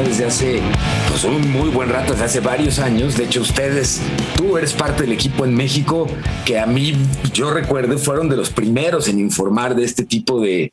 ya desde hace pues, un muy buen rato, desde hace varios años. De hecho, tú eres parte del equipo en México que a mí, yo recuerdo, fueron de los primeros en informar de este tipo de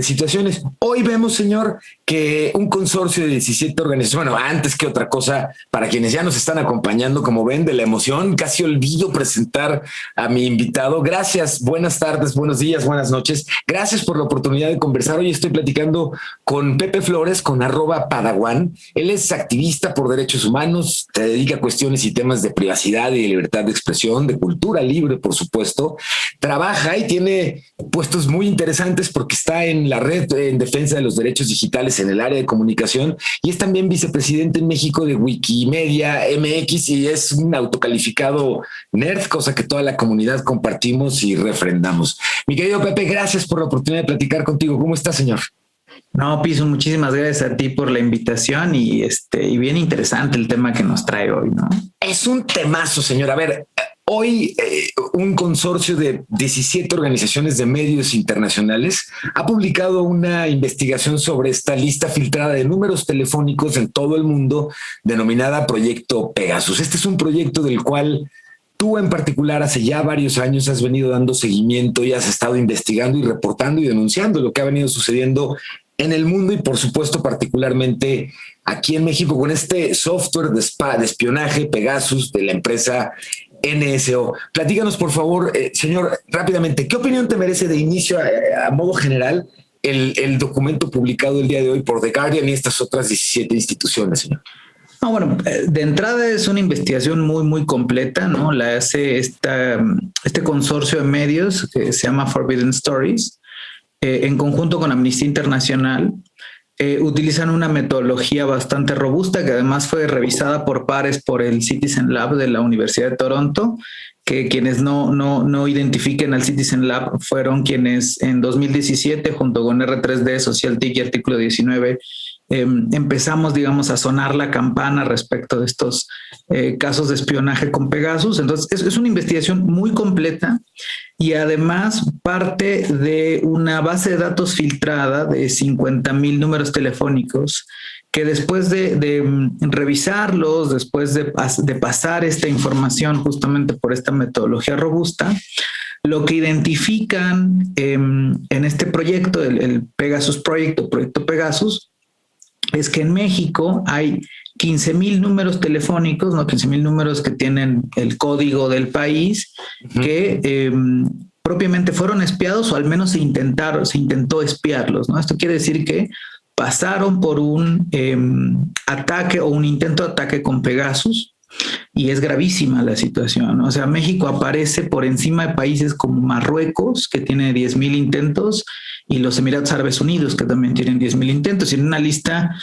situaciones. Hoy vemos, señor, que un consorcio de 17 organizaciones, bueno, antes que otra cosa, para quienes ya nos están acompañando, como ven, de la emoción, casi olvido presentar a mi invitado. Gracias, buenas tardes, buenos días, buenas noches. Gracias por la oportunidad de conversar. Hoy estoy platicando con Pepe Flores, con @Padawan. Él es activista por derechos humanos, se dedica a cuestiones y temas de privacidad y de libertad de expresión, de cultura libre, por supuesto. Trabaja y tiene puestos muy interesantes porque está en la red en defensa de los derechos digitales en el área de comunicación y es también vicepresidente en México de Wikimedia MX y es un autocalificado nerd, cosa que toda la comunidad compartimos y refrendamos. Mi querido Pepe, gracias por la oportunidad de platicar contigo. ¿Cómo estás, señor? No, Piso, muchísimas gracias a ti por la invitación y bien interesante el tema que nos trae hoy, ¿no? Es un temazo, señor. A ver, hoy un consorcio de 17 organizaciones de medios internacionales ha publicado una investigación sobre esta lista filtrada de números telefónicos en todo el mundo denominada Proyecto Pegasus. Este es un proyecto del cual tú en particular hace ya varios años has venido dando seguimiento y has estado investigando y reportando y denunciando lo que ha venido sucediendo en el mundo y por supuesto particularmente aquí en México con este software de espionaje Pegasus de la empresa NSO. Platícanos por favor, señor, rápidamente, ¿qué opinión te merece de inicio a modo general el documento publicado el día de hoy por The Guardian y estas otras 17 instituciones, señor? No, bueno, de entrada es una investigación muy, muy completa, ¿no? La hace este consorcio de medios que se llama Forbidden Stories, en conjunto con Amnistía Internacional. Utilizan una metodología bastante robusta que además fue revisada por pares por el Citizen Lab de la Universidad de Toronto, que quienes no identifiquen al Citizen Lab fueron quienes en 2017 junto con R3D, Socialtic y Artículo 19 empezamos, digamos, a sonar la campana respecto de estos casos de espionaje con Pegasus. Entonces, es una investigación muy completa y además parte de una base de datos filtrada de 50,000 números telefónicos que después de revisarlos, después de pasar esta información justamente por esta metodología robusta, lo que identifican en este proyecto, el Pegasus Project o Proyecto Pegasus, es que en México hay 15,000 números telefónicos, ¿no? 15,000 números que tienen el código del país, que propiamente fueron espiados o al menos se intentó espiarlos, ¿no? Esto quiere decir que pasaron por un ataque o un intento de ataque con Pegasus y es gravísima la situación, ¿no? O sea, México aparece por encima de países como Marruecos, que tiene 10,000 intentos, y los Emiratos Árabes Unidos, que también tienen 10,000 intentos. Y en una lista,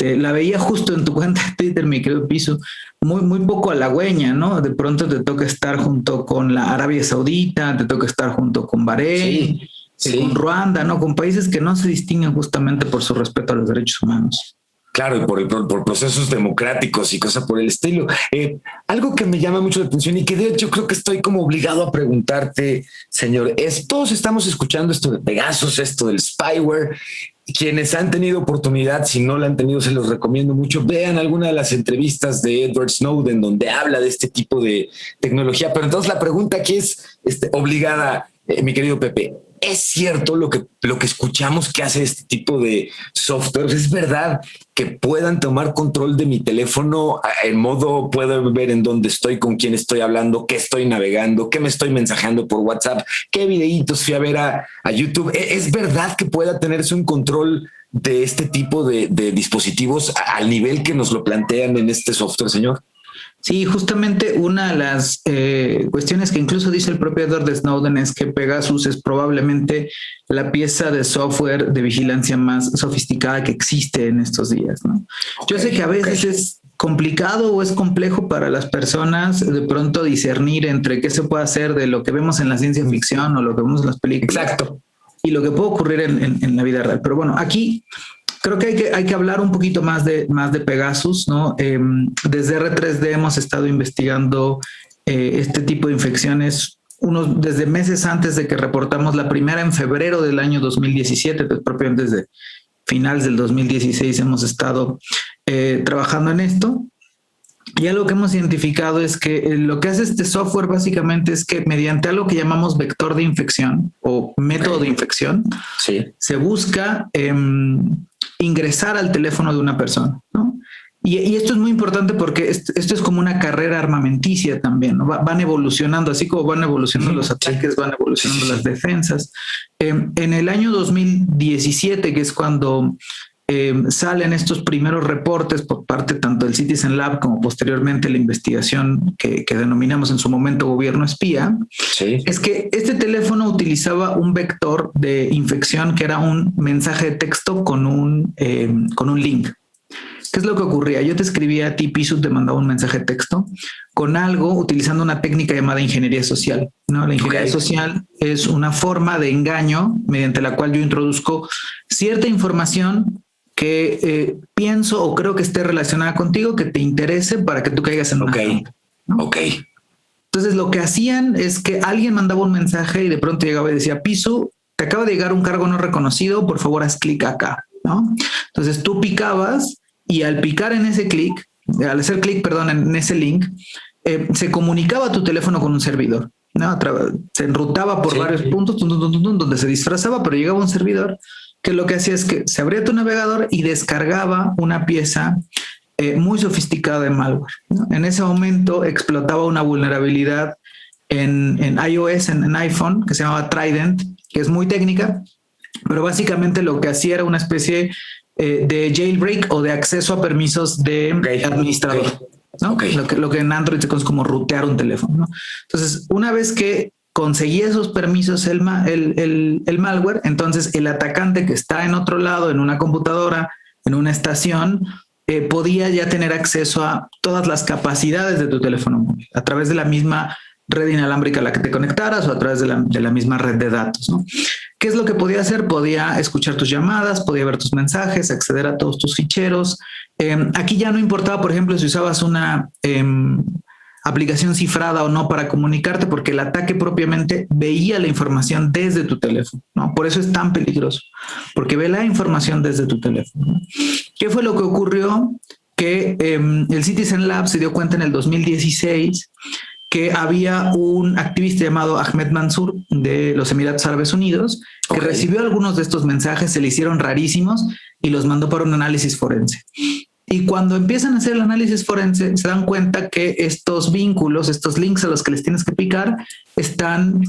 la veía justo en tu cuenta de Twitter, mi querido Piso, muy, muy poco halagüeña, ¿no? De pronto te toca estar junto con la Arabia Saudita, te toca estar junto con Bahrein, con Ruanda, ¿no? Con países que no se distinguen justamente por su respeto a los derechos humanos. Claro, y por procesos democráticos y cosas por el estilo. Algo que me llama mucho la atención y que de hecho creo que estoy como obligado a preguntarte, señor, todos estamos escuchando esto de Pegasus, esto del spyware. Quienes han tenido oportunidad, si no la han tenido, se los recomiendo mucho. Vean alguna de las entrevistas de Edward Snowden donde habla de este tipo de tecnología. Pero entonces la pregunta aquí es obligada, mi querido Pepe. ¿Es cierto lo que escuchamos que hace este tipo de software? ¿Es verdad que puedan tomar control de mi teléfono en modo, puedo ver en dónde estoy, con quién estoy hablando, qué estoy navegando, qué me estoy mensajeando por WhatsApp, qué videitos fui a ver a YouTube? ¿Es verdad que pueda tenerse un control de este tipo de dispositivos al nivel que nos lo plantean en este software, señor? Sí, justamente una de las cuestiones que incluso dice el propio Edward Snowden es que Pegasus es probablemente la pieza de software de vigilancia más sofisticada que existe en estos días, ¿no? Yo sé que a veces es complicado o es complejo para las personas de pronto discernir entre qué se puede hacer de lo que vemos en la ciencia ficción o lo que vemos en las películas. Exacto. Y lo que puede ocurrir en la vida real. Pero bueno, aquí creo que hay que hablar un poquito más de Pegasus, ¿no? Desde R3D hemos estado investigando este tipo de infecciones desde meses antes de que reportamos la primera en febrero del año 2017, pues propiamente finales del 2016 hemos estado trabajando en esto. Y algo que hemos identificado es que lo que hace este software básicamente es que mediante algo que llamamos vector de infección o método de infección, se busca ingresar al teléfono de una persona, ¿no? Y esto es muy importante porque esto es como una carrera armamenticia también, ¿no? Van evolucionando, así como van evolucionando los ataques, van evolucionando las defensas. En el año 2017, que es cuando salen estos primeros reportes por parte tanto del Citizen Lab como posteriormente la investigación que denominamos en su momento gobierno espía, es que este teléfono utilizaba un vector de infección que era un mensaje de texto con un link. ¿Qué es lo que ocurría? Yo te escribía a ti, Pisu, te mandaba un mensaje de texto con algo utilizando una técnica llamada ingeniería social, ¿no? La ingeniería social es una forma de engaño mediante la cual yo introduzco cierta información que pienso o creo que esté relacionada contigo, que te interese para que tú caigas en una trampa, ¿no? Entonces lo que hacían es que alguien mandaba un mensaje y de pronto llegaba y decía, Pisu, te acaba de llegar un cargo no reconocido, por favor haz clic acá, ¿no? Entonces tú picabas y al picar en ese clic, al hacer clic, perdón, en ese link, se comunicaba tu teléfono con un servidor, ¿no? Se enrutaba por varios puntos donde se disfrazaba, pero llegaba un servidor que lo que hacía es que se abría tu navegador y descargaba una pieza muy sofisticada de malware, ¿no? En ese momento explotaba una vulnerabilidad en iOS, en iPhone, que se llamaba Trident, que es muy técnica, pero básicamente lo que hacía era una especie de jailbreak o de acceso a permisos de administrador, ¿no? Lo que en Android se conoce como rutear un teléfono, ¿no? Entonces, una vez que conseguía esos permisos el malware, entonces el atacante que está en otro lado, en una computadora, en una estación, podía ya tener acceso a todas las capacidades de tu teléfono móvil a través de la misma red inalámbrica a la que te conectaras o a través de la misma red de datos, ¿no? ¿Qué es lo que podía hacer? Podía escuchar tus llamadas, podía ver tus mensajes, acceder a todos tus ficheros. Aquí ya no importaba, por ejemplo, si usabas una aplicación cifrada o no para comunicarte, porque el ataque propiamente veía la información desde tu teléfono, ¿no? Por eso es tan peligroso, porque ve la información desde tu teléfono, ¿no? ¿Qué fue lo que ocurrió? Que el Citizen Lab se dio cuenta en el 2016 que había un activista llamado Ahmed Mansour de los Emiratos Árabes Unidos que recibió algunos de estos mensajes, se le hicieron rarísimos y los mandó para un análisis forense. Y cuando empiezan a hacer el análisis forense, se dan cuenta que estos vínculos, estos links a los que les tienes que picar, están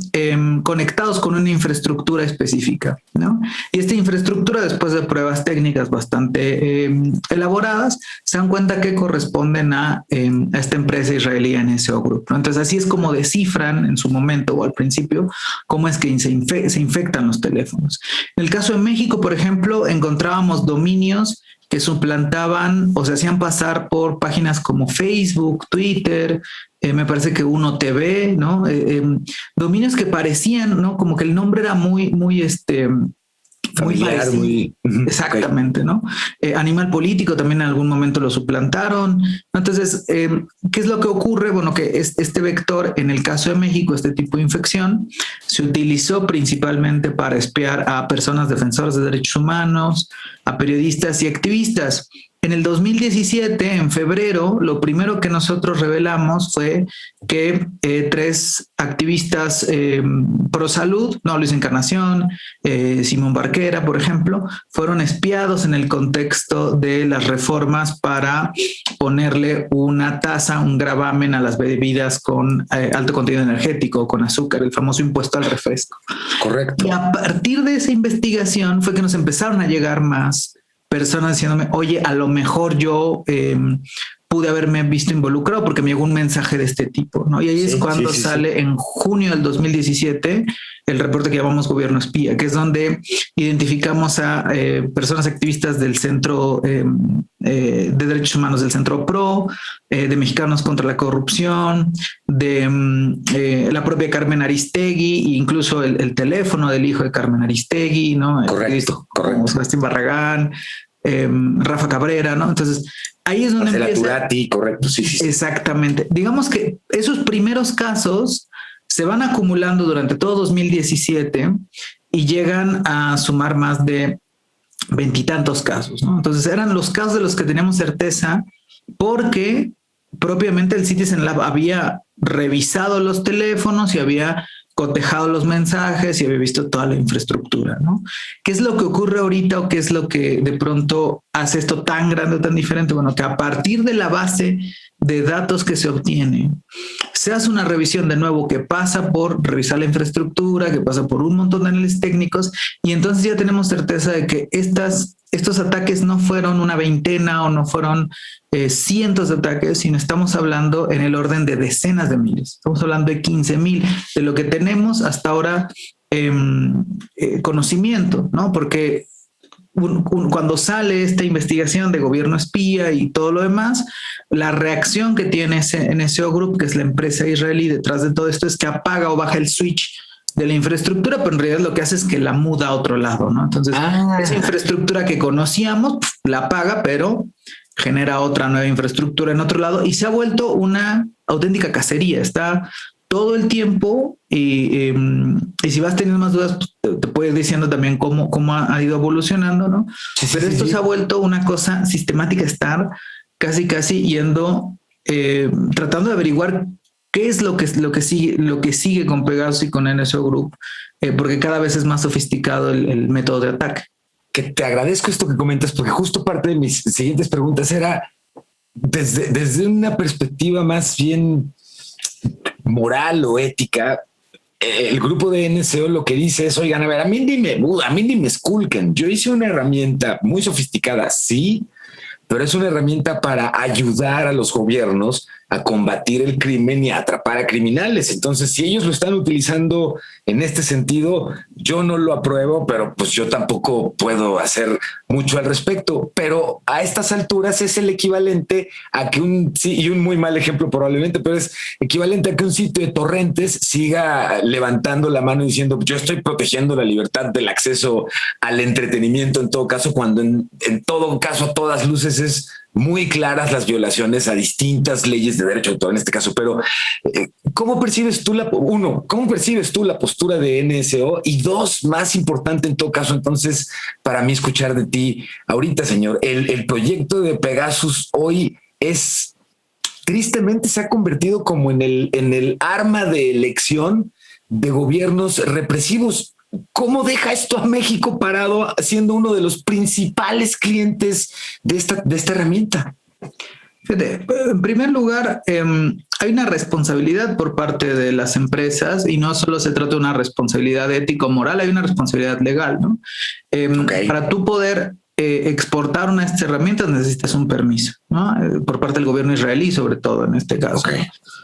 conectados con una infraestructura específica, ¿no? Y esta infraestructura, después de pruebas técnicas bastante elaboradas, se dan cuenta que corresponden a esta empresa israelí NSO Group, ¿no? Entonces, así es como descifran en su momento o al principio cómo es que se infectan los teléfonos. En el caso de México, por ejemplo, encontrábamos dominios que suplantaban o se hacían pasar por páginas como Facebook, Twitter, me parece que Uno TV, ¿no? Dominios que parecían, ¿no? Como que el nombre era muy familiar, muy exactamente, ¿no? Animal Político también en algún momento lo suplantaron. Entonces, ¿qué es lo que ocurre? Bueno, que este vector, en el caso de México, este tipo de infección, se utilizó principalmente para espiar a personas defensoras de derechos humanos, a periodistas y activistas. En el 2017, en febrero, lo primero que nosotros revelamos fue que 3 activistas pro salud, no Luis Encarnación, Simón Barquera, por ejemplo, fueron espiados en el contexto de las reformas para ponerle una tasa, un gravamen a las bebidas con alto contenido energético, con azúcar, el famoso impuesto al refresco. Correcto. Y a partir de esa investigación fue que nos empezaron a llegar más personas diciéndome, oye, a lo mejor yo pude haberme visto involucrado porque me llegó un mensaje de este tipo, ¿no? Y ahí es cuando sale en junio del 2017 el reporte que llamamos Gobierno Espía, que es donde identificamos a personas activistas del Centro de Derechos Humanos, del Centro PRO, de Mexicanos contra la Corrupción, de la propia Carmen Aristegui, e incluso el teléfono del hijo de Carmen Aristegui, ¿no? Correcto. Sebastián Barragán, Rafa Cabrera, ¿no? Entonces, ahí es donde empieza. Turati, correcto, sí. Exactamente. Digamos que esos primeros casos se van acumulando durante todo 2017 y llegan a sumar más de veintitantos casos, ¿no? Entonces eran los casos de los que teníamos certeza porque propiamente el Citizen Lab había revisado los teléfonos y había cotejado los mensajes y había visto toda la infraestructura, ¿no? ¿Qué es lo que ocurre ahorita o qué es lo que de pronto hace esto tan grande, tan diferente? Bueno, que a partir de la base de datos que se obtiene, se hace una revisión de nuevo que pasa por revisar la infraestructura, que pasa por un montón de análisis técnicos, y entonces ya tenemos certeza de que estos ataques no fueron una veintena o no fueron cientos de ataques, sino estamos hablando en el orden de decenas de miles. Estamos hablando de 15,000, de lo que tenemos hasta ahora conocimiento, ¿no? Porque cuando sale esta investigación de gobierno espía y todo lo demás, la reacción que tiene NSO Group, que es la empresa israelí detrás de todo esto, es que apaga o baja el switch de la infraestructura, pero en realidad lo que hace es que la muda a otro lado, ¿no? Entonces, esa infraestructura que conocíamos, la apaga, pero genera otra nueva infraestructura en otro lado y se ha vuelto una auténtica cacería. Está todo el tiempo y si vas teniendo más dudas, pues, te puedes ir diciendo también cómo ha ido evolucionando, ¿no? Pero esto se ha vuelto una cosa sistemática, estar casi yendo, tratando de averiguar qué es lo que sigue con Pegasus y con NSO Group, porque cada vez es más sofisticado el método de ataque. Que te agradezco esto que comentas, porque justo parte de mis siguientes preguntas era desde una perspectiva más bien moral o ética. El grupo de NSO lo que dice es, oigan, a ver, a mí ni me esculquen. Yo hice una herramienta muy sofisticada, sí, pero es una herramienta para ayudar a los gobiernos a combatir el crimen y a atrapar a criminales. Entonces, si ellos lo están utilizando en este sentido, yo no lo apruebo, pero pues yo tampoco puedo hacer mucho al respecto. Pero a estas alturas es el equivalente a que y un muy mal ejemplo probablemente, pero es equivalente a que un sitio de torrentes siga levantando la mano y diciendo, yo estoy protegiendo la libertad del acceso al entretenimiento en todo caso, cuando en todo caso a todas luces es muy claras las violaciones a distintas leyes de derecho de autor en este caso. Pero ¿cómo percibes tú la postura de NSO? Y dos, más importante en todo caso, entonces, para mí escuchar de ti ahorita, señor, el proyecto de Pegasus hoy tristemente se ha convertido como en el arma de elección de gobiernos represivos. ¿Cómo deja esto a México parado siendo uno de los principales clientes de esta herramienta? Fíjate, en primer lugar, hay una responsabilidad por parte de las empresas y no solo se trata de una responsabilidad ético-moral, hay una responsabilidad legal, ¿no? Para tú poder exportar una de estas herramientas necesitas un permiso, ¿no? Por parte del gobierno israelí, sobre todo en este caso.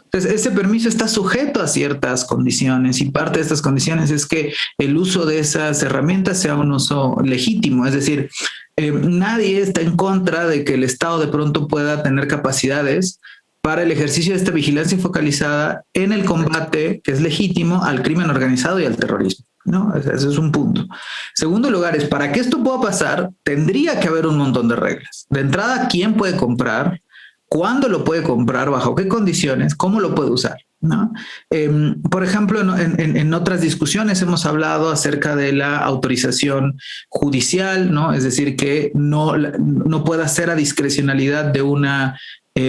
Entonces, ese permiso está sujeto a ciertas condiciones y parte de estas condiciones es que el uso de esas herramientas sea un uso legítimo, es decir, nadie está en contra de que el Estado de pronto pueda tener capacidades para el ejercicio de esta vigilancia focalizada en el combate, que es legítimo, al crimen organizado y al terrorismo, ¿no? Ese es un punto. Segundo lugar, es para que esto pueda pasar, tendría que haber un montón de reglas. De entrada, ¿quién puede comprar? ¿Cuándo lo puede comprar? ¿Bajo qué condiciones? ¿Cómo lo puede usar? ¿No? Por ejemplo, en otras discusiones hemos hablado acerca de la autorización judicial, ¿no? Es decir, que no pueda ser a discrecionalidad de una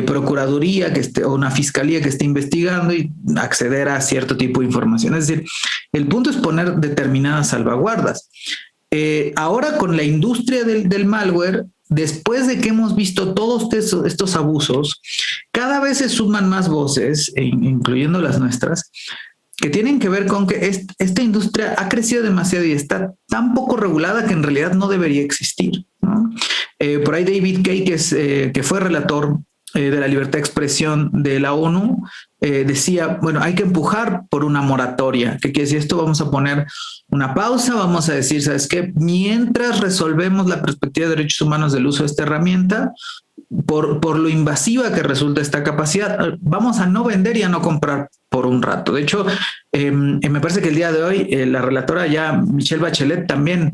procuraduría o una fiscalía que esté investigando y acceder a cierto tipo de información. Es decir, el punto es poner determinadas salvaguardas. Ahora con la industria del malware, después de que hemos visto todos estos abusos, cada vez se suman más voces, incluyendo las nuestras, que tienen que ver con que esta industria ha crecido demasiado y está tan poco regulada que en realidad no debería existir, ¿no? Por ahí David Kay, que fue relator de la libertad de expresión de la ONU, decía, bueno, hay que empujar por una moratoria. ¿Qué quiere decir esto? Vamos a poner una pausa, vamos a decir, ¿sabes qué? Mientras resolvemos la perspectiva de derechos humanos del uso de esta herramienta, por lo invasiva que resulta esta capacidad, vamos a no vender y a no comprar por un rato. De hecho, me parece que el día de hoy la relatora ya, Michelle Bachelet, también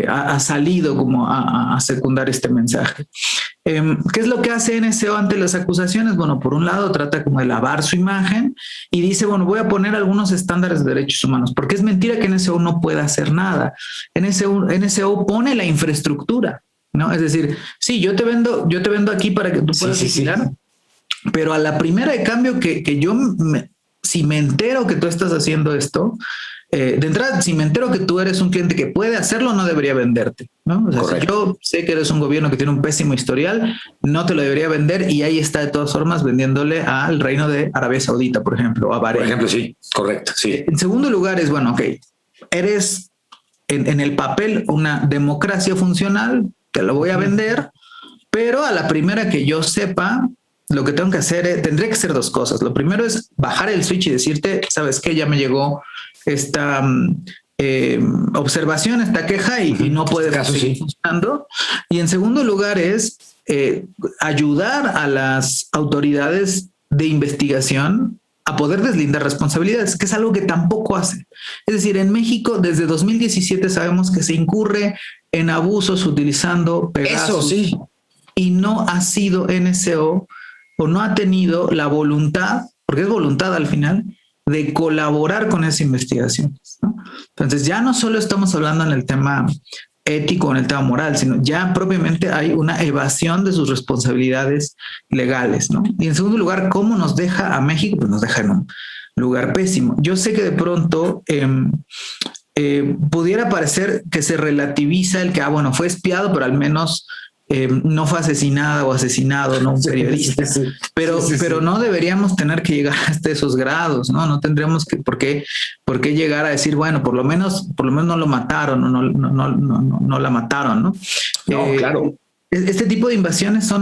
ha salido como a secundar este mensaje. ¿Qué es lo que hace NSO ante las acusaciones? Bueno, por un lado trata como de lavar su imagen y dice, bueno, voy a poner algunos estándares de derechos humanos, porque es mentira que NSO no pueda hacer nada. NSO pone la infraestructura, ¿no? Es decir, sí, yo te vendo aquí para que tú puedas vigilar, pero a la primera de cambio si me entero que tú estás haciendo esto, de entrada, si me entero que tú eres un cliente que puede hacerlo, no debería venderte, ¿no? O sea, si yo sé que eres un gobierno que tiene un pésimo historial, no te lo debería vender y ahí está de todas formas vendiéndole al reino de Arabia Saudita, por ejemplo, o a Bahrein. Por ejemplo, sí, correcto, sí. En segundo lugar es, bueno, ok, eres en el papel una democracia funcional, te lo voy a vender, pero a la primera que yo sepa, lo que tengo que hacer, tendría que ser dos cosas. Lo primero es bajar el switch y decirte, ¿sabes qué? Ya me llegó esta observación, esta queja y no puede seguir funcionando. Y en segundo lugar es ayudar a las autoridades de investigación a poder deslindar responsabilidades, que es algo que tampoco hace. Es decir, en México desde 2017 sabemos que se incurre en abusos utilizando Pegasus. Eso sí. Y no ha sido NSO o no ha tenido la voluntad, porque es voluntad al final, de colaborar con esa investigación, ¿no? Entonces ya no solo estamos hablando en el tema ético, en el tema moral, sino ya propiamente hay una evasión de sus responsabilidades legales, ¿no? Y en segundo lugar, ¿cómo nos deja a México? Pues nos deja en un lugar pésimo. Yo sé que de pronto pudiera parecer que se relativiza el que, bueno, fue espiado, pero al menos no fue asesinada o asesinado, ¿no? Un periodista. Pero no deberíamos tener que llegar hasta esos grados, ¿no? No tendríamos por qué llegar a decir, bueno, por lo menos no lo mataron o no la mataron, ¿no? No, claro. Este tipo de invasiones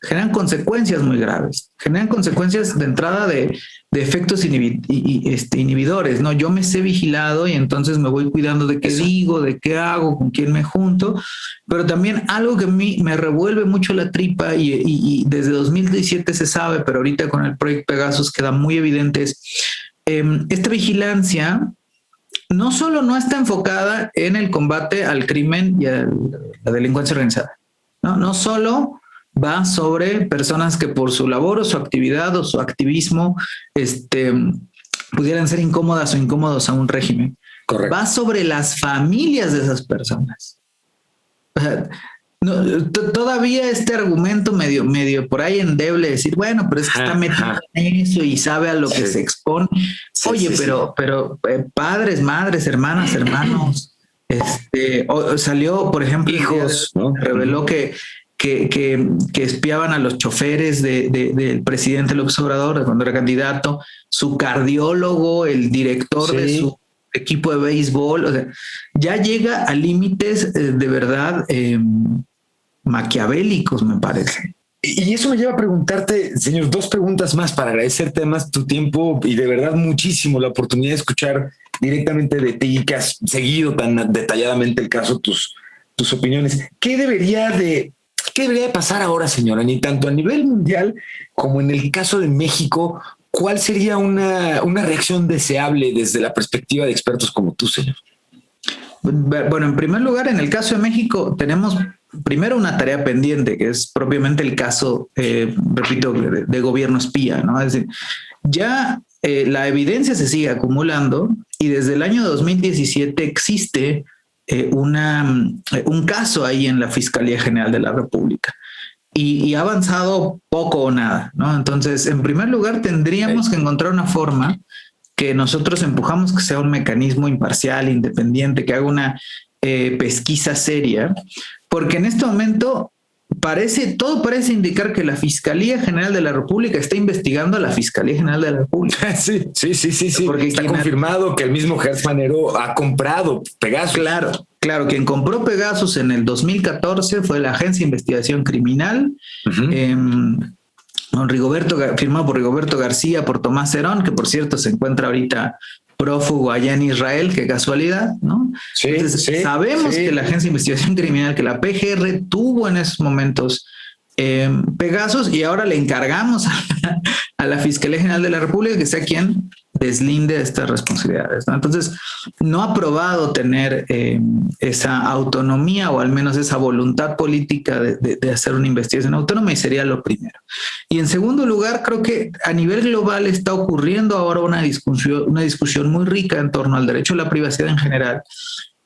generan consecuencias muy graves, generan consecuencias de entrada de efectos inhibidores, ¿no? Yo me sé vigilado y entonces me voy cuidando de qué digo, de qué hago, con quién me junto, pero también algo que a mí me revuelve mucho la tripa y desde 2017 se sabe, pero ahorita con el proyecto Pegasus queda muy evidente, es esta vigilancia no solo no está enfocada en el combate al crimen y a la delincuencia organizada, no solo va sobre personas que por su labor o su actividad o su activismo pudieran ser incómodas o incómodos a un régimen. Correcto. Va sobre las familias de esas personas. O sea, todavía este argumento medio por ahí endeble, decir, bueno, pero es que está metido en eso y sabe a lo que se expone. Oye, pero padres, madres, hermanas, hermanos, salió, por ejemplo, hijos, ¿no? Reveló que espiaban a los choferes del presidente López Obrador cuando era candidato, su cardiólogo, el director de su equipo de béisbol, o sea, ya llega a límites de verdad maquiavélicos, me parece. Y eso me lleva a preguntarte, señor, dos preguntas más para agradecerte más tu tiempo y de verdad muchísimo la oportunidad de escuchar directamente de ti, que has seguido tan detalladamente el caso, tus opiniones. ¿Qué debería de pasar ahora, señora? Ni tanto a nivel mundial como en el caso de México, ¿cuál sería una reacción deseable desde la perspectiva de expertos como tú, señor? Bueno, en primer lugar, en el caso de México tenemos primero una tarea pendiente, que es propiamente el caso, repito, de gobierno espía, ¿no? Es decir, ya la evidencia se sigue acumulando y desde el año 2017 existe un caso ahí en la Fiscalía General de la República y ha avanzado poco o nada, ¿no? Entonces, en primer lugar, tendríamos que encontrar una forma que nosotros empujamos que sea un mecanismo imparcial, independiente, que haga una pesquisa seria, porque en este momento todo parece indicar que la Fiscalía General de la República está investigando a la Fiscalía General de la República. Sí. Porque está confirmado que el mismo Gertz Manero ha comprado Pegasus. Claro, quien compró Pegasus en el 2014 fue la Agencia de Investigación Criminal, firmado por Rigoberto García, por Tomás Herón, que por cierto se encuentra ahorita prófugo allá en Israel, qué casualidad, ¿no? Entonces, sabemos que la Agencia de Investigación Criminal, que la PGR tuvo en esos momentos Pegasus y ahora le encargamos a la Fiscalía General de la República que sea quien deslinde de estas responsabilidades, ¿no? Entonces, no ha probado tener esa autonomía o al menos esa voluntad política de hacer una investigación autónoma, y sería lo primero. Y en segundo lugar, creo que a nivel global está ocurriendo ahora una discusión muy rica en torno al derecho a la privacidad en general,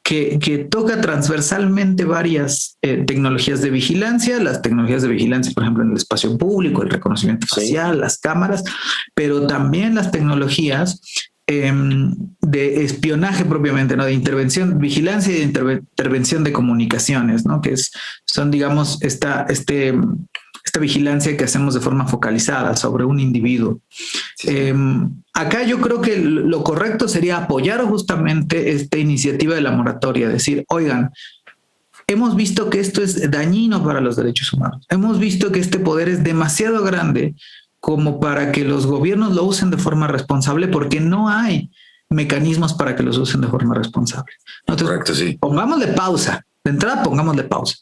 que toca transversalmente varias tecnologías de vigilancia, las tecnologías de vigilancia, por ejemplo, en el espacio público, el reconocimiento facial, las cámaras, pero también las tecnologías de espionaje propiamente, ¿no? De intervención, vigilancia y de intervención de comunicaciones, ¿no? Que son, digamos, esta vigilancia que hacemos de forma focalizada sobre un individuo. Sí. Acá yo creo que lo correcto sería apoyar justamente esta iniciativa de la moratoria, decir, oigan, hemos visto que esto es dañino para los derechos humanos, hemos visto que este poder es demasiado grande como para que los gobiernos lo usen de forma responsable, porque no hay mecanismos para que los usen de forma responsable. Entonces, correcto, sí. Pongámosle pausa, de entrada pongámosle pausa.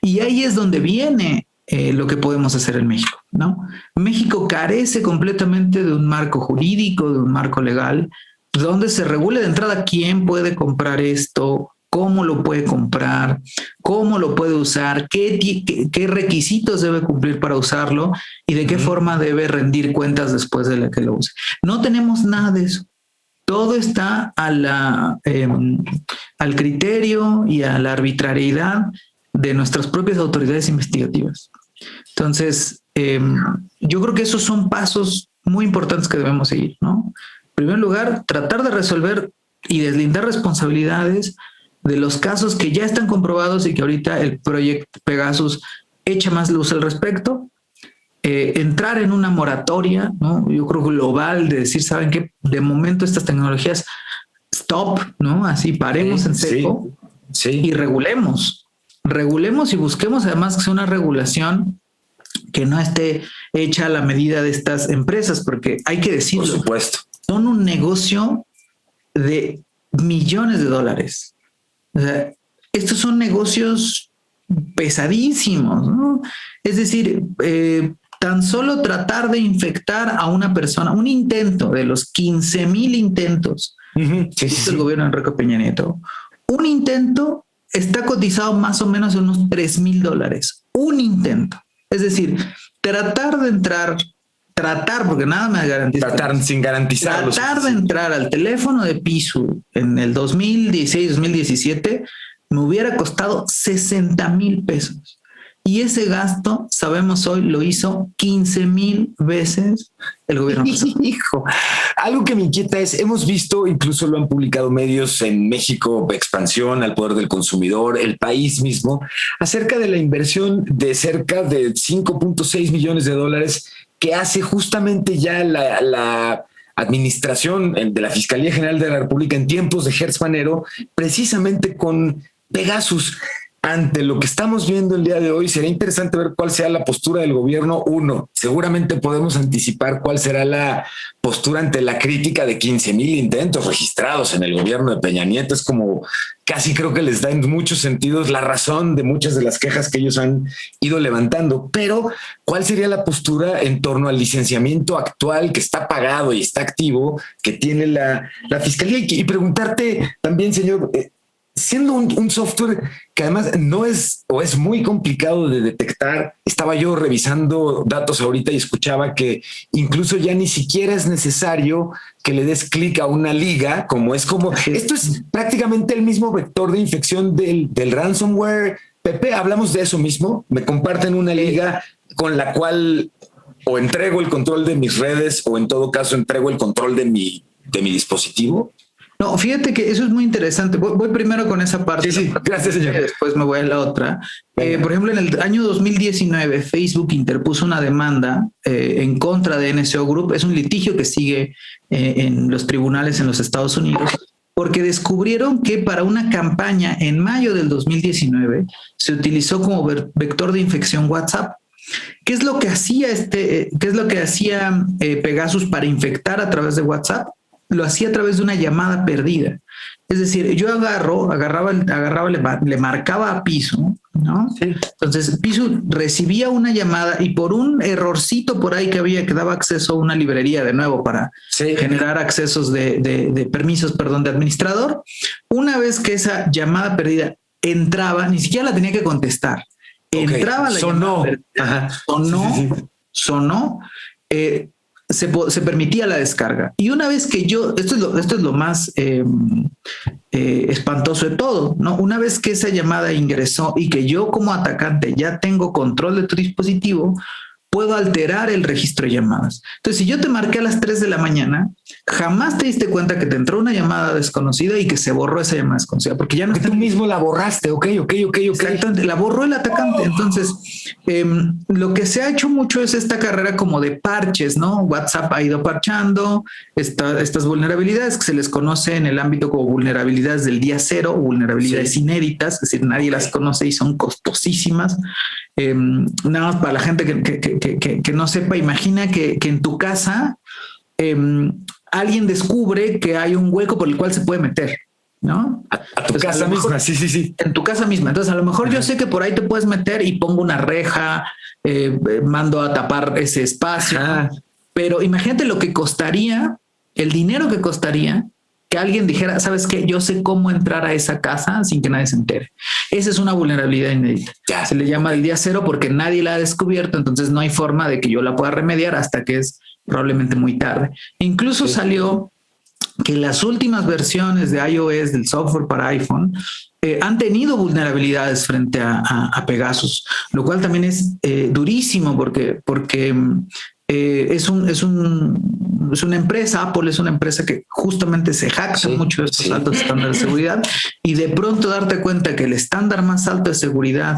Y ahí es donde viene lo que podemos hacer en México, ¿no? México carece completamente de un marco jurídico, de un marco legal, donde se regule de entrada quién puede comprar esto, cómo lo puede comprar, cómo lo puede usar, qué requisitos debe cumplir para usarlo y de qué forma debe rendir cuentas después de la que lo use. No tenemos nada de eso. Todo está al criterio y a la arbitrariedad de nuestras propias autoridades investigativas. Entonces, yo creo que esos son pasos muy importantes que debemos seguir, ¿no? En primer lugar, tratar de resolver y deslindar responsabilidades de los casos que ya están comprobados y que ahorita el proyecto Pegasus echa más luz al respecto. Entrar en una moratoria, ¿no? Yo creo global, de decir, ¿saben qué? De momento estas tecnologías, stop, ¿no? Así paremos en seco y regulemos y busquemos además que sea una regulación que no esté hecha a la medida de estas empresas, porque hay que decirlo. Por supuesto. Son un negocio de millones de dólares. O sea, estos son negocios pesadísimos, ¿no? Es decir, tan solo tratar de infectar a una persona, un intento de los 15,000 intentos que hizo el gobierno de Enrique Peña Nieto, un intento está cotizado más o menos en unos $3,000. Un intento. Es decir, tratar de entrar, porque nada me garantiza. Tratar sin garantizarlo. Tratar de entrar al teléfono de Pisu en el 2016, 2017, me hubiera costado $60,000. Y ese gasto, sabemos hoy, lo hizo 15,000 veces el gobierno. Hijo, algo que me inquieta es, hemos visto, incluso lo han publicado medios en México, Expansión, Al Poder del Consumidor, El País mismo, acerca de la inversión de cerca de $5.6 millones que hace justamente ya la administración de la Fiscalía General de la República en tiempos de Gertz Manero, precisamente con Pegasus. Ante lo que estamos viendo el día de hoy, sería interesante ver cuál sea la postura del gobierno. Uno, seguramente podemos anticipar cuál será la postura ante la crítica de 15,000 intentos registrados en el gobierno de Peña Nieto. Es como casi creo que les da en muchos sentidos la razón de muchas de las quejas que ellos han ido levantando. Pero, ¿cuál sería la postura en torno al licenciamiento actual que está pagado y está activo, que tiene la Fiscalía? Y preguntarte también, señor, siendo un software que además no es o es muy complicado de detectar, estaba yo revisando datos ahorita y escuchaba que incluso ya ni siquiera es necesario que le des clic a una liga, esto es prácticamente el mismo vector de infección del ransomware. Pepe, hablamos de eso mismo. Me comparten una liga con la cual o entrego el control de mis redes o en todo caso entrego el control de mi dispositivo. No, fíjate que eso es muy interesante. Voy primero con esa parte. Sí, gracias, señor. Después me voy a la otra. Por ejemplo, en el año 2019, Facebook interpuso una demanda en contra de NSO Group. Es un litigio que sigue en los tribunales en los Estados Unidos, porque descubrieron que para una campaña en mayo del 2019 se utilizó como vector de infección WhatsApp. ¿Qué es lo que hacía Pegasus para infectar a través de WhatsApp? lo hacía a través de una llamada perdida. Es decir, yo agarraba, le marcaba a Pisu, ¿no? Sí. Entonces, Pisu recibía una llamada y por un errorcito por ahí que había, que daba acceso a una librería de nuevo para generar accesos de permisos, perdón, de administrador. Una vez que esa llamada perdida entraba, ni siquiera la tenía que contestar. Entraba la sonó. Llamada perdida, sonó, se permitía la descarga. Y una vez que esto es lo más espantoso de todo, ¿no? Una vez que esa llamada ingresó y que yo como atacante ya tengo control de tu dispositivo, puedo alterar el registro de llamadas. Entonces, si yo te marqué a las 3 de la mañana, jamás te diste cuenta que te entró una llamada desconocida y que se borró esa llamada desconocida, porque ya no tú mismo la borraste. Ok. Exactamente, la borró el atacante. Entonces, lo que se ha hecho mucho es esta carrera como de parches, ¿no? WhatsApp ha ido parchando estas vulnerabilidades que se les conoce en el ámbito como vulnerabilidades del día cero o vulnerabilidades inéditas, es decir, nadie las conoce y son costosísimas. Nada más para la gente que no sepa, imagina que en tu casa alguien descubre que hay un hueco por el cual se puede meter, ¿no? A tu casa misma, sí. En tu casa misma. Entonces, a lo mejor yo sé que por ahí te puedes meter y pongo una reja, mando a tapar ese espacio, pero imagínate lo que costaría, el dinero que costaría que alguien dijera, ¿sabes qué? Yo sé cómo entrar a esa casa sin que nadie se entere. Esa es una vulnerabilidad inédita. Se le llama el día cero porque nadie la ha descubierto, entonces no hay forma de que yo la pueda remediar hasta que es probablemente muy tarde. Incluso salió que las últimas versiones de iOS, del software para iPhone, han tenido vulnerabilidades frente a Pegasus, lo cual también es durísimo porque es una empresa, Apple es una empresa que justamente se jacta mucho de estos altos estándares de seguridad, y de pronto darte cuenta que el estándar más alto de seguridad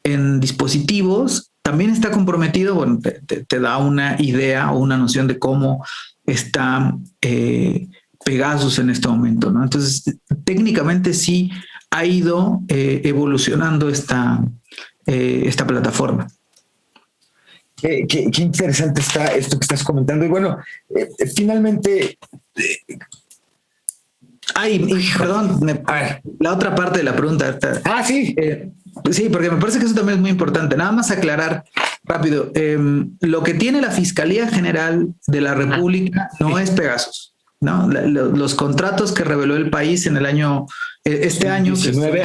en dispositivos también está comprometido, bueno, te da una idea o una noción de cómo está Pegasus en este momento, ¿no? Entonces, técnicamente sí ha ido evolucionando esta plataforma. Qué interesante está esto que estás comentando. Y bueno, finalmente... perdón, la otra parte de la pregunta. Sí. Sí, porque me parece que eso también es muy importante. Nada más aclarar rápido. Lo que tiene la Fiscalía General de la República no es Pegasus, ¿no? Los contratos que reveló el país en el año, año, 19,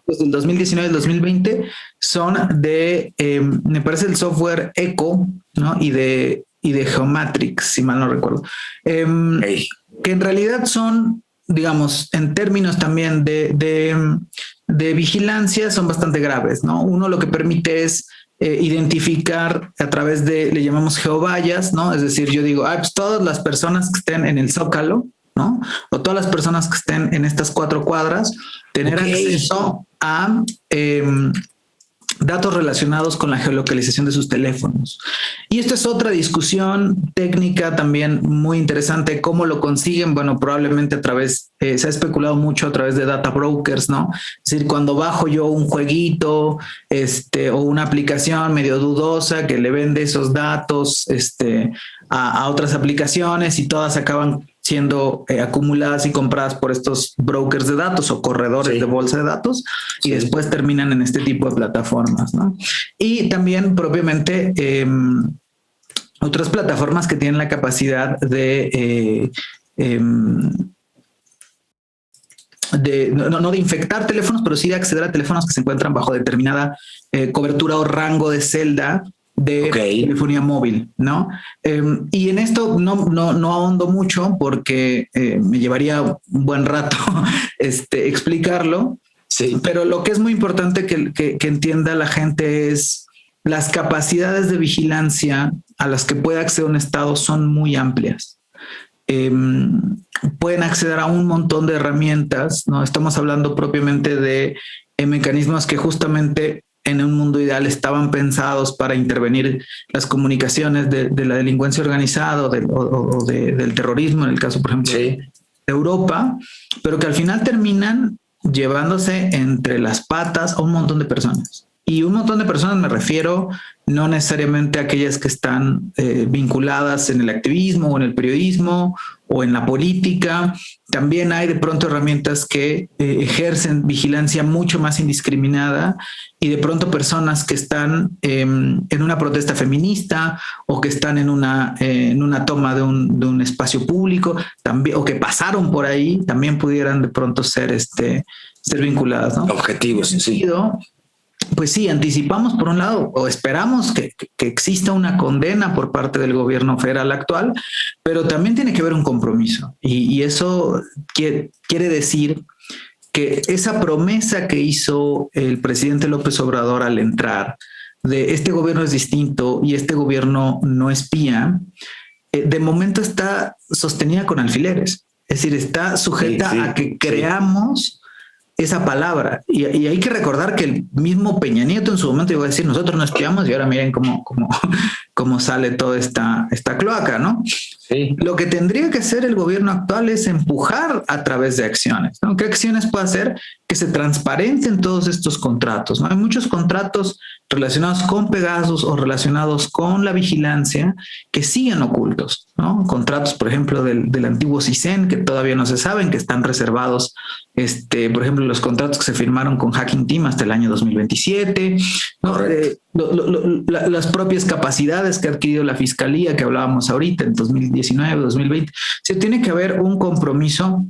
del 2019 al 2020, son de, me parece, el software Echo, ¿no? Y de Geomatrix, si mal no recuerdo. Que en realidad son, digamos, en términos también de vigilancia, son bastante graves, ¿no? Uno lo que permite es identificar a través de, le llamamos geovallas, ¿no? Es decir, yo digo, pues todas las personas que estén en el Zócalo, ¿no? O todas las personas que estén en estas 4 cuadras, tener acceso a datos relacionados con la geolocalización de sus teléfonos. Y esto es otra discusión técnica también muy interesante. ¿Cómo lo consiguen? Bueno, probablemente a través, se ha especulado mucho a través de data brokers, ¿no? Es decir, cuando bajo yo un jueguito o una aplicación medio dudosa que le vende esos datos a otras aplicaciones y todas acaban siendo acumuladas y compradas por estos brokers de datos o corredores de bolsa de datos y después terminan en este tipo de plataformas, ¿no? Y también propiamente otras plataformas que tienen la capacidad no de infectar teléfonos, pero sí de acceder a teléfonos que se encuentran bajo determinada cobertura o rango de celda de telefonía móvil, ¿no? Y en esto no ahondo mucho porque me llevaría un buen rato explicarlo, pero lo que es muy importante que entienda la gente es las capacidades de vigilancia a las que puede acceder un Estado son muy amplias. Pueden acceder a un montón de herramientas, ¿no? Estamos hablando propiamente de mecanismos que justamente en un mundo ideal estaban pensados para intervenir las comunicaciones de la delincuencia organizada o del terrorismo, en el caso, por ejemplo, de Europa, pero que al final terminan llevándose entre las patas a un montón de personas. Y un montón de personas me refiero no necesariamente aquellas que están vinculadas en el activismo o en el periodismo o en la política. También hay de pronto herramientas que ejercen vigilancia mucho más indiscriminada, y de pronto personas que están en una protesta feminista o que están en una toma de un espacio público también, o que pasaron por ahí, también pudieran de pronto ser vinculadas, ¿no? Objetivos, sí. Pues sí, anticipamos por un lado, o esperamos que exista una condena por parte del gobierno federal actual, pero también tiene que haber un compromiso. Y eso quiere decir que esa promesa que hizo el presidente López Obrador al entrar, de este gobierno es distinto y este gobierno no espía, de momento está sostenida con alfileres. Es decir, está sujeta a que creamos esa palabra. Y hay que recordar que el mismo Peña Nieto en su momento iba a decir, nosotros no espiamos, y ahora miren cómo sale toda esta cloaca, ¿no? Sí. Lo que tendría que hacer el gobierno actual es empujar a través de acciones, ¿no? ¿Qué acciones puede hacer? Que se transparenten todos estos contratos, ¿no? Hay muchos contratos relacionados con Pegasus o relacionados con la vigilancia que siguen ocultos, ¿no? Contratos, por ejemplo, del antiguo CISEN, que todavía no se saben, que están reservados, por ejemplo, los contratos que se firmaron con Hacking Team hasta el año 2027, ¿no? Las propias capacidades que ha adquirido la Fiscalía, que hablábamos ahorita, en 2019, 2020. Sí, tiene que haber un compromiso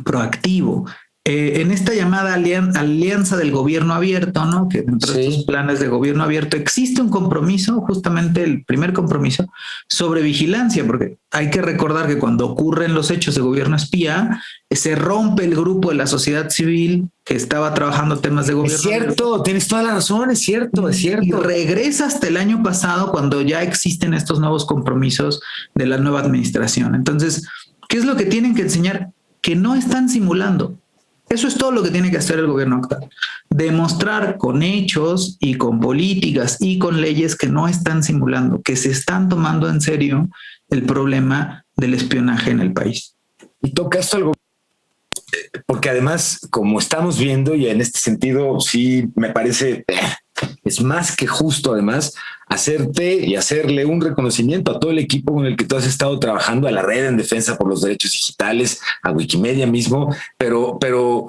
proactivo. En esta llamada alianza del gobierno abierto, ¿no? Que dentro de estos planes de gobierno abierto existe un compromiso, justamente el primer compromiso, sobre vigilancia, porque hay que recordar que cuando ocurren los hechos de gobierno espía, se rompe el grupo de la sociedad civil que estaba trabajando temas de gobierno. Es cierto, abierto. Tienes toda la razón, es cierto. Y regresa hasta el año pasado, cuando ya existen estos nuevos compromisos de la nueva administración. Entonces, ¿qué es lo que tienen que enseñar? Que no están simulando. Eso es todo lo que tiene que hacer el gobierno actual. Demostrar con hechos y con políticas y con leyes que no están simulando, que se están tomando en serio el problema del espionaje en el país. Y toca esto algo, porque además, como estamos viendo, y en este sentido sí me parece, es más que justo además, hacerte y hacerle un reconocimiento a todo el equipo con el que tú has estado trabajando, a la Red en Defensa por los Derechos Digitales, a Wikimedia mismo, pero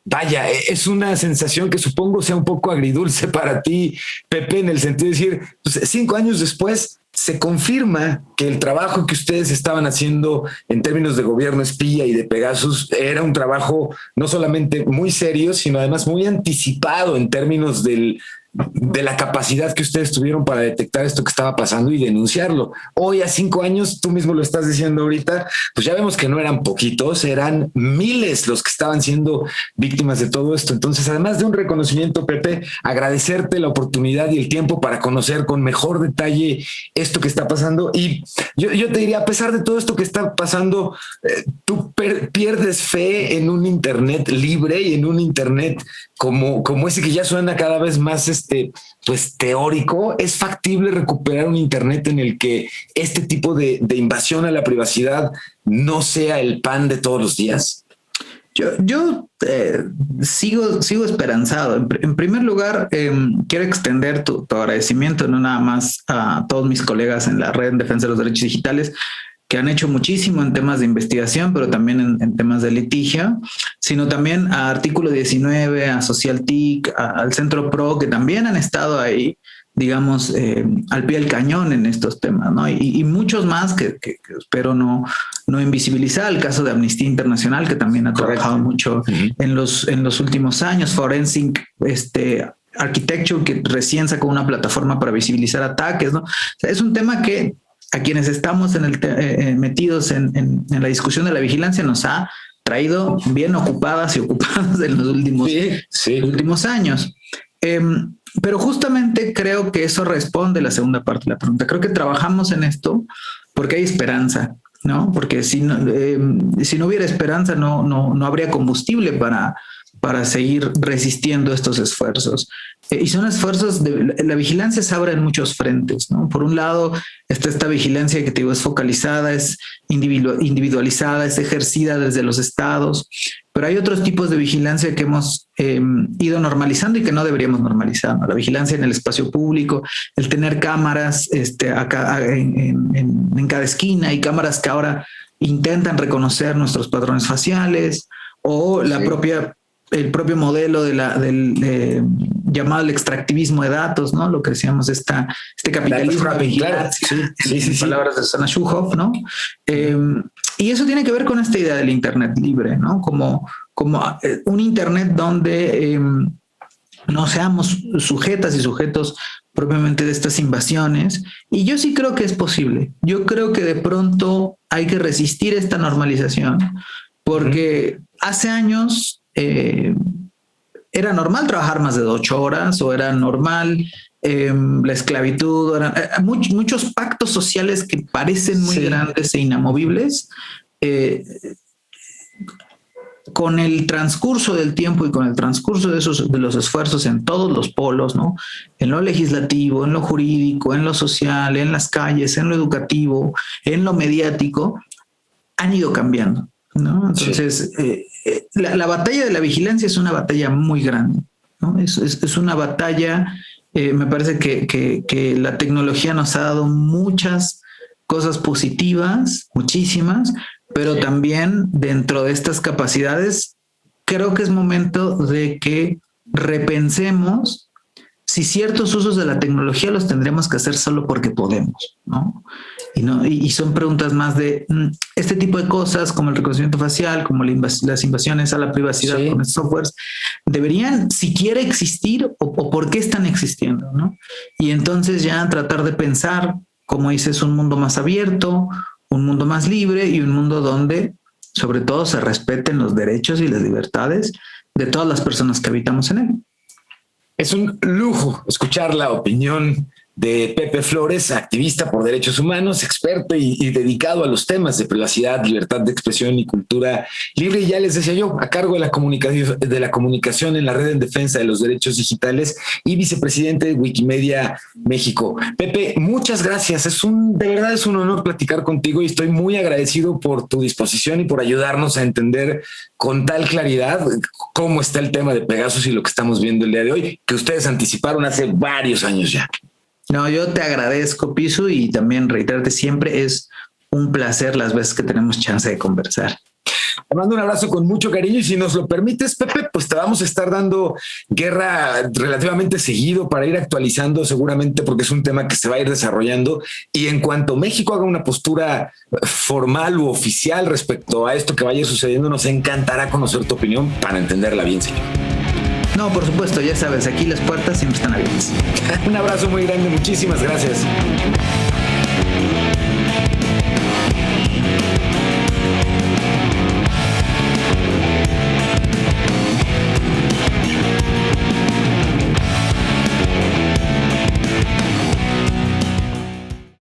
vaya, es una sensación que supongo sea un poco agridulce para ti, Pepe, en el sentido de decir, pues 5 años después se confirma que el trabajo que ustedes estaban haciendo en términos de gobierno espía y de Pegasus era un trabajo no solamente muy serio, sino además muy anticipado en términos de la capacidad que ustedes tuvieron para detectar esto que estaba pasando y denunciarlo. Hoy, a 5 años, tú mismo lo estás diciendo ahorita, pues ya vemos que no eran poquitos, eran miles los que estaban siendo víctimas de todo esto. Entonces, además de un reconocimiento, Pepe, agradecerte la oportunidad y el tiempo para conocer con mejor detalle esto que está pasando. Y yo te diría, a pesar de todo esto que está pasando, tú pierdes fe en un Internet libre y en un Internet como ese que ya suena cada vez más pues teórico. ¿Es factible recuperar un Internet en el que este tipo de invasión a la privacidad no sea el pan de todos los días? Yo sigo esperanzado. En primer lugar, quiero extender tu agradecimiento no nada más a todos mis colegas en la Red en Defensa de los Derechos Digitales, que han hecho muchísimo en temas de investigación, pero también en temas de litigio, sino también a Artículo 19, a SocialTIC, al Centro PRO, que también han estado ahí, digamos, al pie del cañón en estos temas, ¿no? Y muchos más que espero no invisibilizar. El caso de Amnistía Internacional, que también ha trabajado mucho en los últimos años. Forensic Architecture, que recién sacó una plataforma para visibilizar ataques, ¿no? O sea, es un tema que a quienes estamos metidos en la discusión de la vigilancia nos ha traído bien ocupadas y ocupados en los últimos años. Pero justamente creo que eso responde a la segunda parte de la pregunta. Creo que trabajamos en esto porque hay esperanza, ¿no? Porque si no hubiera esperanza, no habría combustible para seguir resistiendo estos esfuerzos. Y son esfuerzos la vigilancia se abre en muchos frentes, ¿no? Por un lado está esta vigilancia que te digo es focalizada, es individualizada, es ejercida desde los estados, pero hay otros tipos de vigilancia que hemos ido normalizando y que no deberíamos normalizar, ¿no? La vigilancia en el espacio público, el tener cámaras acá en cada esquina, y cámaras que ahora intentan reconocer nuestros patrones faciales, o la el propio modelo del llamado el extractivismo de datos, ¿no? Lo que decíamos, este capitalismo de vigilancia, en palabras de Sana Schuhoff, ¿no? Y eso tiene que ver con esta idea del Internet libre, ¿no? Como un Internet donde no seamos sujetas y sujetos propiamente de estas invasiones. Y yo sí creo que es posible. Yo creo que de pronto hay que resistir esta normalización, porque hace años era normal trabajar más de 8 horas, o era normal la esclavitud, eran muchos pactos sociales que parecen muy grandes e inamovibles. Con el transcurso del tiempo y con el transcurso de los esfuerzos en todos los polos, ¿no? En lo legislativo, en lo jurídico, en lo social, en las calles, en lo educativo, en lo mediático, han ido cambiando, ¿no? Entonces, la batalla de la vigilancia es una batalla muy grande, ¿no? Es una batalla, me parece que la tecnología nos ha dado muchas cosas positivas, muchísimas, pero también dentro de estas capacidades creo que es momento de que repensemos si ciertos usos de la tecnología los tendremos que hacer solo porque podemos, ¿no? Y son preguntas más de este tipo de cosas, como el reconocimiento facial, como las invasiones a la privacidad con estos softwares, deberían siquiera existir, o por qué están existiendo, ¿no? Y entonces ya tratar de pensar, como dices, un mundo más abierto, un mundo más libre, y un mundo donde sobre todo se respeten los derechos y las libertades de todas las personas que habitamos en él. Es un lujo escuchar la opinión de Pepe Flores, activista por derechos humanos, experto y dedicado a los temas de privacidad, libertad de expresión y cultura libre. Y ya les decía yo, a cargo de la comunicación en la red en defensa de los derechos digitales y vicepresidente de Wikimedia México. Pepe, muchas gracias. De verdad es un honor platicar contigo, y estoy muy agradecido por tu disposición y por ayudarnos a entender con tal claridad cómo está el tema de Pegasus y lo que estamos viendo el día de hoy, que ustedes anticiparon hace varios años ya. No, yo te agradezco, Pisu, y también reiterarte, siempre es un placer las veces que tenemos chance de conversar. Te mando un abrazo con mucho cariño, y si nos lo permites, Pepe, pues te vamos a estar dando guerra relativamente seguido para ir actualizando seguramente, porque es un tema que se va a ir desarrollando, y en cuanto México haga una postura formal u oficial respecto a esto que vaya sucediendo, nos encantará conocer tu opinión para entenderla bien, señor. No, por supuesto, ya sabes, aquí las puertas siempre están abiertas. Un abrazo muy grande, muchísimas gracias.